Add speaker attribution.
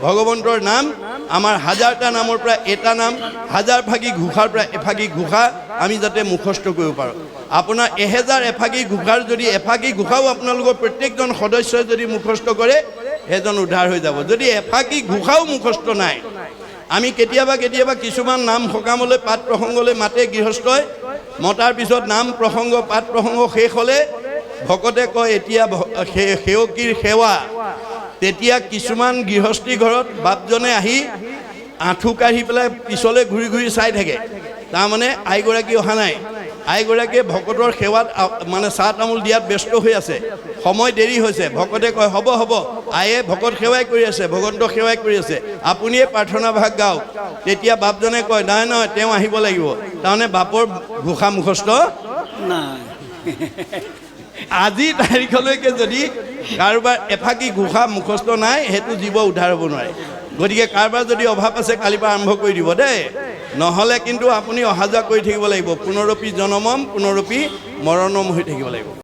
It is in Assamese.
Speaker 1: ভগৱন্তৰ নাম আমাৰ হাজাৰটা নামৰ পৰা এটা নাম, হাজাৰ ফাগী ঘোষাৰ পৰা এফাগী ঘোষা আমি যাতে মুখস্থ কৰিব পাৰোঁ। আপোনাৰ 1000 এফাগী ঘোষাৰ যদি এফাগী ঘোষাও আপোনালোকৰ প্ৰত্যেকজন সদস্যই যদি মুখস্থ কৰে, এজন উদ্ধাৰ হৈ যাব। যদি এফাগী ঘোষাও মুখস্থ নাই, আমি কেতিয়াবা কিছুমান নাম সকামলৈ পাত প্ৰসংগলৈ মাতে গৃহস্থই, মতাৰ পিছত নাম প্ৰসংগ পাত প্ৰসংগ শেষ হ'লে ভকতে কয় এতিয়া সেৱকীৰ সেৱা। তেতিয়া কিছুমান গৃহস্থী ঘৰত বাপজনে আহি আঁঠু কাঢ়ি পেলাই পিছলৈ ঘূৰি ঘূৰি চাই থাকে, তাৰমানে আইগৰাকী অহা নাই, আইগৰাকীয়ে ভকতৰ সেৱাত মানে চাহ তামোল দিয়াত ব্যস্ত হৈ আছে, সময় দেৰি হৈছে। ভকতে কয় হ'ব হ'ব, আয়ে ভকত সেৱাই কৰি আছে, ভগৱন্তক সেৱাই কৰি আছে, আপুনিয়ে প্ৰাৰ্থনা ভাগ গাওক। তেতিয়া বাপজনে কয় নাই নহয়, তেওঁ আহিব লাগিব, তাৰমানে বাপৰ ঘোষা মুখস্থ
Speaker 2: নাই।
Speaker 1: আজি তাৰিখলৈকে যদি কাৰোবাৰ এফাকি ঘোষা মুখস্থ নাই, সেইটো জীৱ উদ্ধাৰ হ'ব নোৱাৰে। গতিকে কাৰোবাৰ যদি অভাৱ আছে কালিৰ পৰা আৰম্ভ কৰি দিব দেই, নহ'লে কিন্তু আপুনি অহা যোৱা কৰি থাকিব লাগিব। পুনৰপি জনমম পুনৰপি মৰণম হৈ থাকিব লাগিব।